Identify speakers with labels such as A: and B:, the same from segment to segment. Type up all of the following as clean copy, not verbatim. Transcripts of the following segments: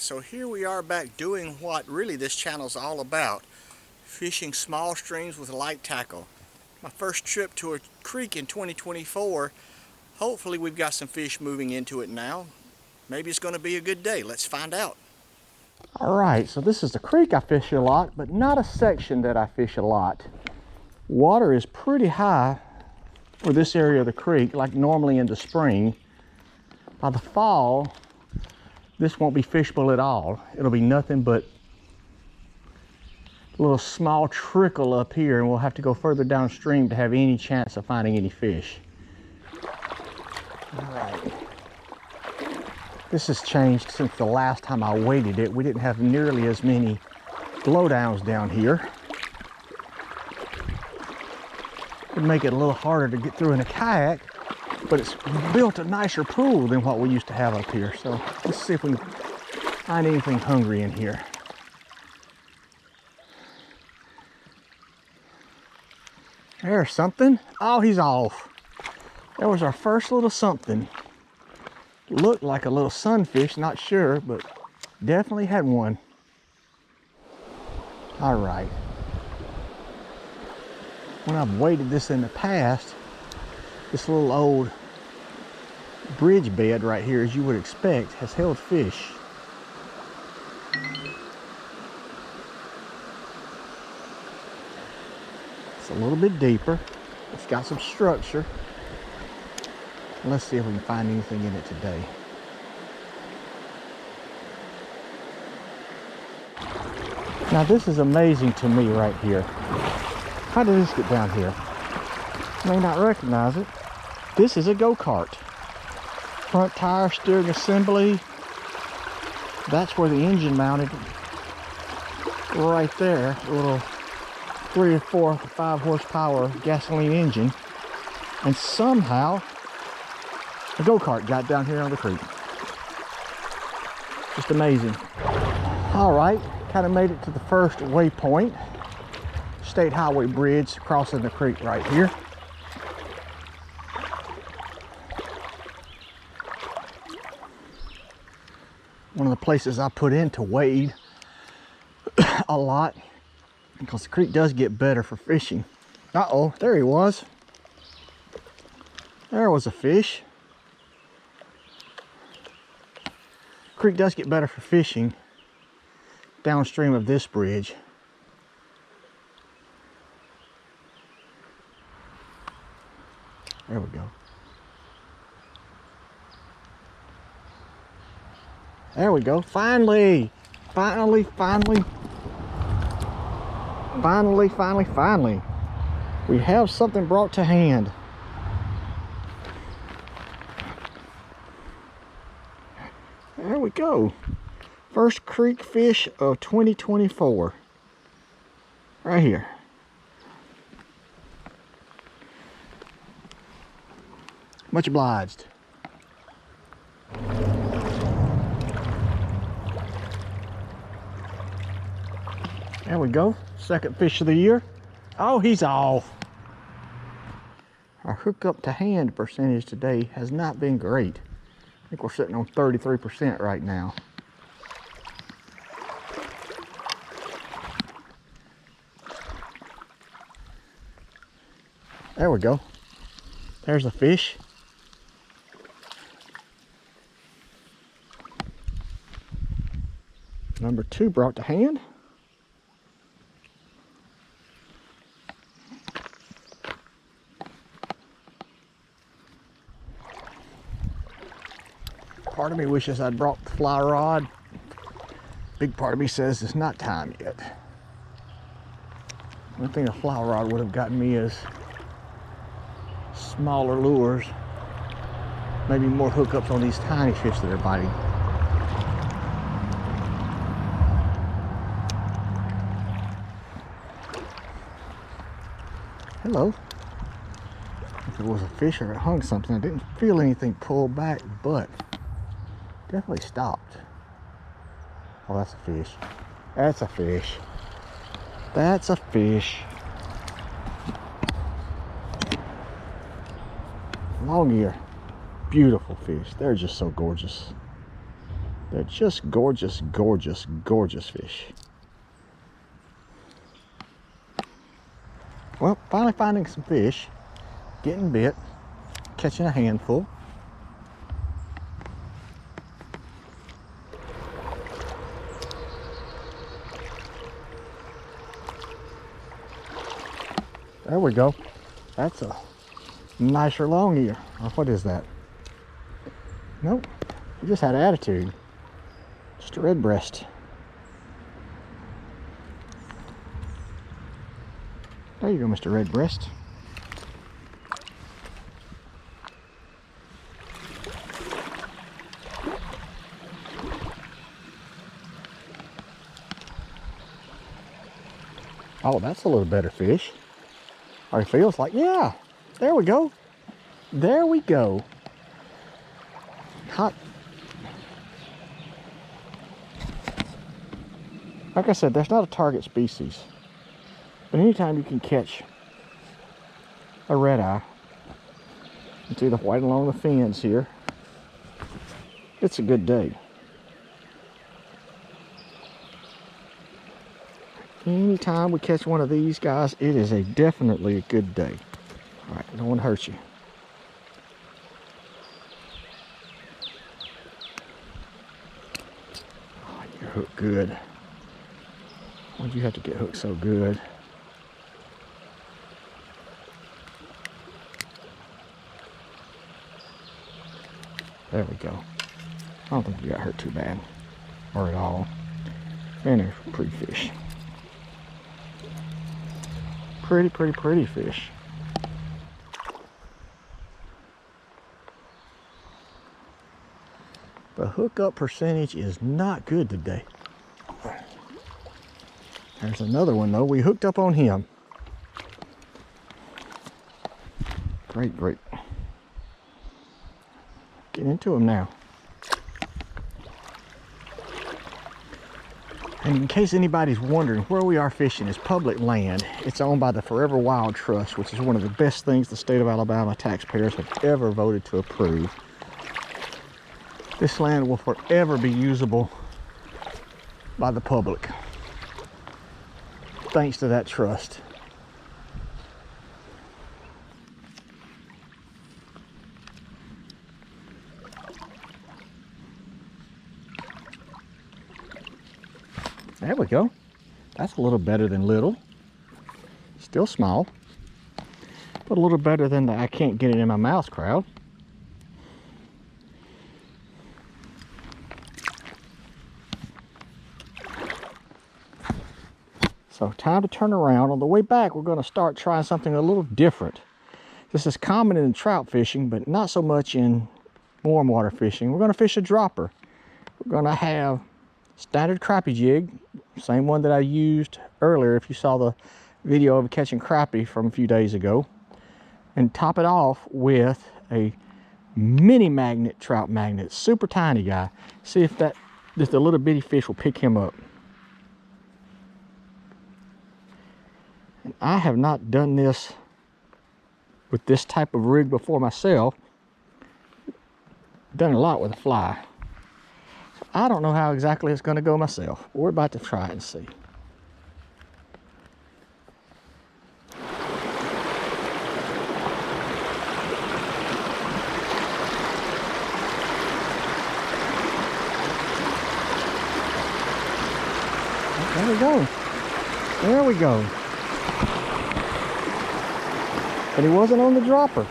A: So here we are back doing what really this channel's all about, fishing small streams with light tackle. My first trip to a creek in 2024. Hopefully we've got some fish moving into it now. Maybe it's going to be a good day. Let's find out.
B: All right, so this is the creek I fish a lot, but not a section that I fish a lot. Water is pretty high for this area of the creek, like normally in the spring. By the fall, this won't be fishable at all. It'll be nothing but a little small trickle up here, and we'll have to go further downstream to have any chance of finding any fish. All right. This has changed since the last time I waded it. We didn't have nearly as many blowdowns down here. It'd make it a little harder to get through in a kayak, but it's built a nicer pool than what we used to have up here. So let's see if we can find anything hungry in here. There's something. Oh, he's off. There was our first little something. Looked like a little sunfish, not sure, but definitely had one. All right. When I've waded this in the past, this little old bridge bed right here, as you would expect, has held fish. It's a little bit deeper. It's got some structure. Let's see if we can find anything in it today. Now this is amazing to me right here. How did this get down here? You may not recognize it. This is a go-kart. Front tire, steering assembly. That's where the engine mounted. Right there, a little 3 or 4 or 5 horsepower gasoline engine. And somehow a go-kart got down here on the creek. Just amazing. All right, kind of made it to the first waypoint. State Highway Bridge crossing the creek right here. One of the places I put in to wade a lot, because the creek does get better for fishing. Uh-oh, there he was. There was a fish. Creek does get better for fishing downstream of this bridge. There we go. There we go. Finally. Finally. We have something brought to hand. There we go. First creek fish of 2024. Right here. Much obliged. There we go. Second fish of the year. Oh, he's off. Our hookup to hand percentage today has not been great. I think we're sitting on 33% right now. There we go. There's a fish. Number 2 brought to hand. Part of me wishes I'd brought the fly rod. Big part of me says it's not time yet. One thing a fly rod would have gotten me is smaller lures. Maybe more hookups on these tiny fish that are biting. Hello. If it was a fish or it hung something, I didn't feel anything pull back, but definitely stopped. Oh, that's a fish. That's a fish. That's a fish. Long ear. Beautiful fish. They're just so gorgeous. They're just gorgeous, gorgeous, gorgeous fish. Well, finally finding some fish, getting bit, catching a handful. There we go. That's a nicer long ear. Or what is that? Nope. We just had attitude. Just a red breast. There you go, Mr. Red Breast. Oh, that's a little better fish. Or it feels like, yeah, there we go. There we go. Hot. Like I said, that's not a target species. But anytime you can catch a red eye, it's either white along the fins here, it's a good day. Anytime we catch one of these guys, it is definitely a good day. All right, don't want to hurt you. Oh, you're hooked good. Why'd you have to get hooked so good? There we go. I don't think you got hurt too bad, or at all. And they're pretty fish. Pretty, pretty, pretty fish. The hookup percentage is not good today. There's another one though. We hooked up on him. Great, great. Get into him now. And in case anybody's wondering, where we are fishing is public land. It's owned by the Forever Wild Trust, which is one of the best things the state of Alabama taxpayers have ever voted to approve. This land will forever be usable by the public, thanks to that trust. There we go. That's a little better than little. Still small, but a little better than the I can't get it in my mouth crowd. So time to turn around. On the way back, we're going to start trying something a little different. This is common in trout fishing, but not so much in warm water fishing. We're going to fish a dropper. We're going to have standard crappie jig, same one that I used earlier if you saw the video of catching crappie from a few days ago, and top it off with a mini magnet trout magnet, super tiny guy. See if that just a little bitty fish will pick him up. And I have not done this with this type of rig before myself. Done a lot with a fly. I don't know how exactly it's going to go myself. We're about to try it and see. There we go. There we go. But he wasn't on the dropper.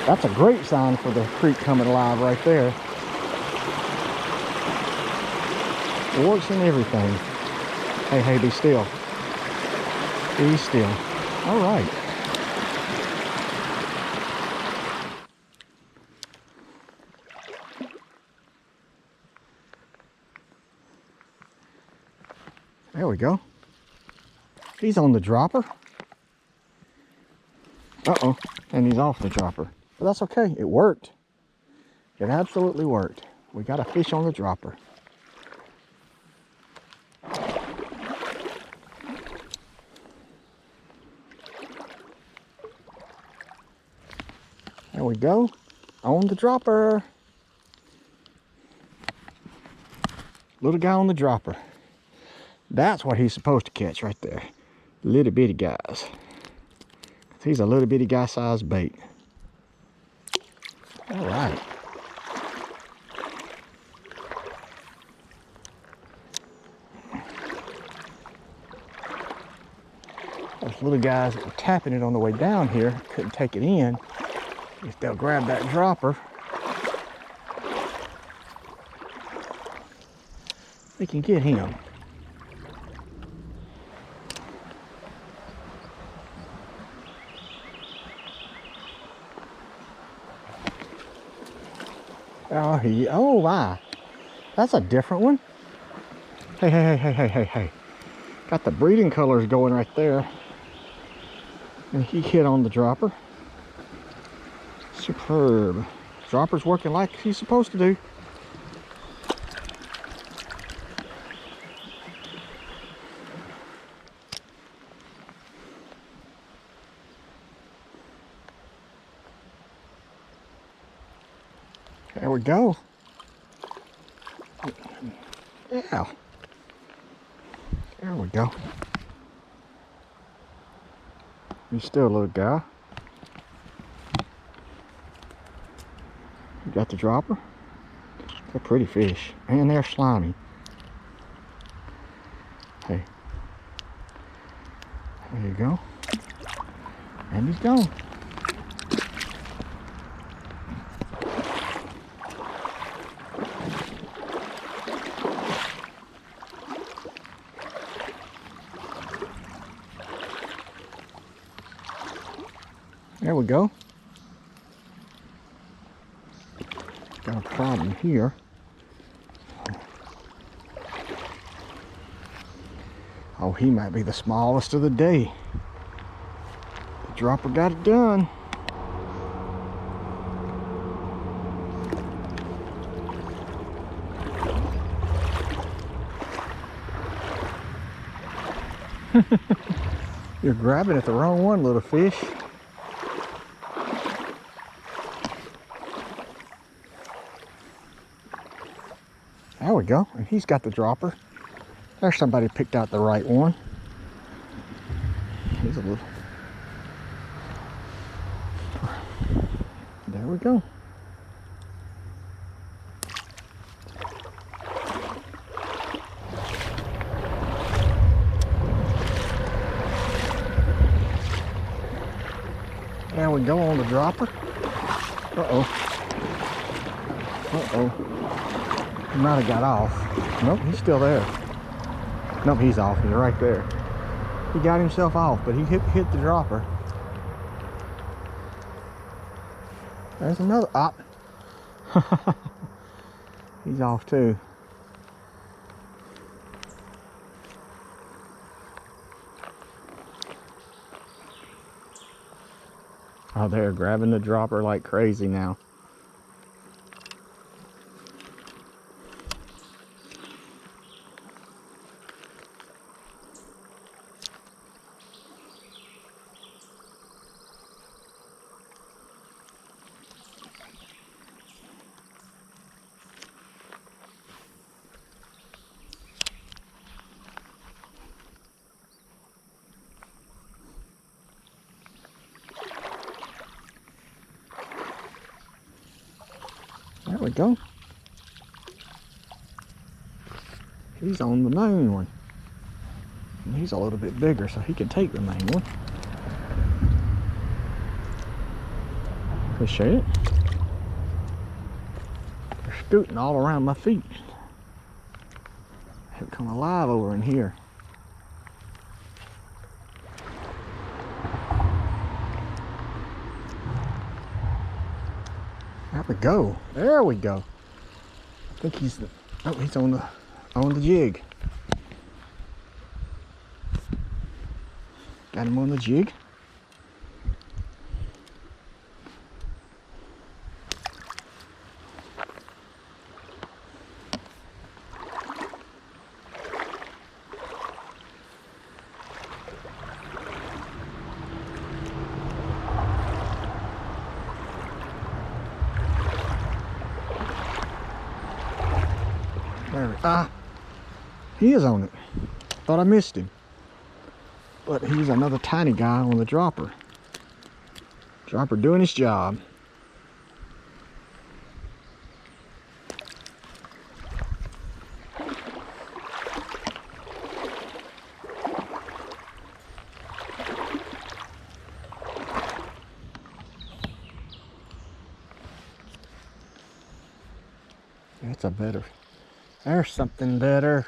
B: That's a great sign for the creek coming alive right there. It works in everything. Hey, hey, be still. Be still. All right. There we go. He's on the dropper. Uh-oh, and he's off the dropper. But that's okay, it worked. It absolutely worked. We got a fish on the dropper. There we go, on the dropper. Little guy on the dropper. That's what he's supposed to catch right there. Little bitty guys. He's a little bitty guy sized bait. All right. Those little guys that were tapping it on the way down here couldn't take it in. If they'll grab that dropper, they can get him. Oh my, that's a different one. Hey. Got the breeding colors going right there. And he hit on the dropper. Superb. Dropper's working like he's supposed to do. There we go. Yeah. There we go. He's still a little guy. You got the dropper? They're pretty fish. And they're slimy. Hey. There you go. And he's gone. There we go. Got a problem here. Oh, he might be the smallest of the day. The dropper got it done. You're grabbing at the wrong one, little fish. There we go, and he's got the dropper. There's somebody picked out the right one. He's a little... There we go. There we go on the dropper. Uh-oh. He might have got off. Nope, he's still there. Nope, he's off. He's right there. He got himself off, but he hit the dropper. There's another op. He's off too. Oh, they're grabbing the dropper like crazy now. There we go. He's on the main one. And he's a little bit bigger, so he can take the main one. Appreciate it. They're scooting all around my feet. They've come alive over in here. There we go. There we go. I think he's on the jig. Got him on the jig. There we go. He is on it. Thought I missed him. But he's another tiny guy on the dropper. Dropper doing his job. That's a better. There's something better.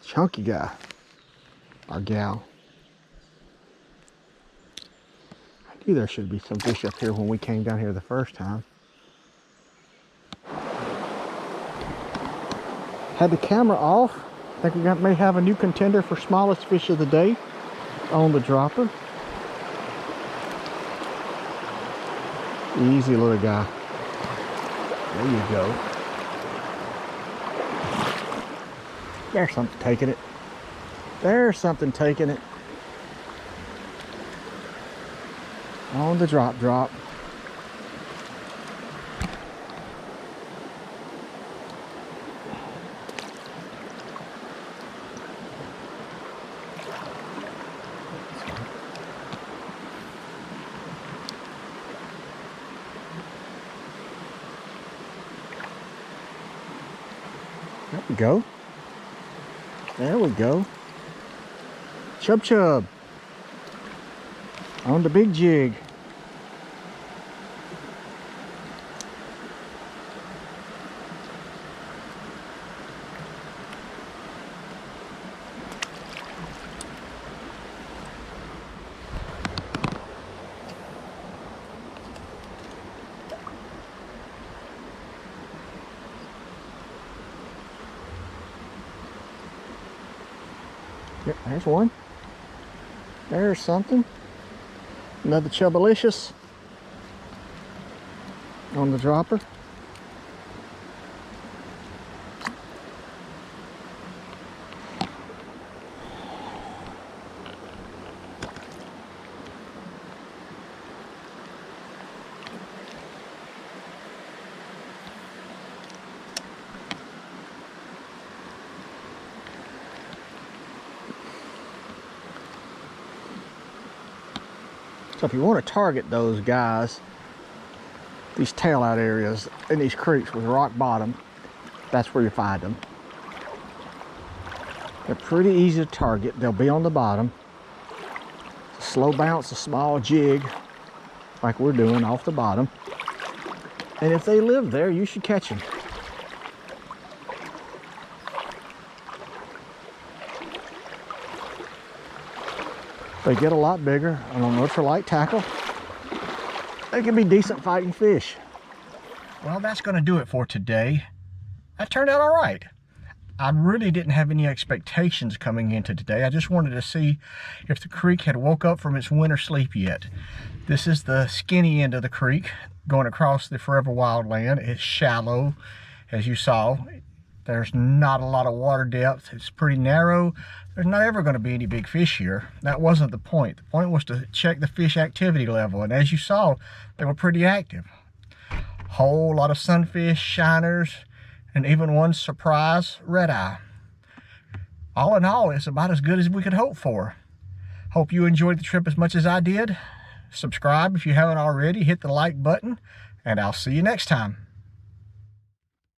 B: Chunky guy. Or gal. I knew there should be some fish up here when we came down here the first time. Had the camera off. I think we may have a new contender for smallest fish of the day on the dropper. Easy little guy. There you go. There's something taking it. There's something taking it. On the drop. There we go. There we go. Chub. On the big jig. Yep, there's one. There's something. Another Chubbalicious on the dropper. So if you want to target those guys, these tail out areas in these creeks with rock bottom, that's where you find them. They're pretty easy to target. They'll be on the bottom. Slow bounce, a small jig, like we're doing off the bottom. And if they live there, you should catch them. They get a lot bigger on an ultralight tackle. They can be decent fighting fish. Well, that's going to do it for today. That turned out all right. I really didn't have any expectations coming into today. I just wanted to see if the creek had woke up from its winter sleep yet. This is the skinny end of the creek going across the Forever Wildland. It's shallow, as you saw. There's not a lot of water depth. It's pretty narrow. There's not ever going to be any big fish here. That wasn't the point. The point was to check the fish activity level. And as you saw, they were pretty active. Whole lot of sunfish, shiners, and even one surprise red eye. All in all, it's about as good as we could hope for. Hope you enjoyed the trip as much as I did. Subscribe if you haven't already. Hit the like button, and I'll see you next time.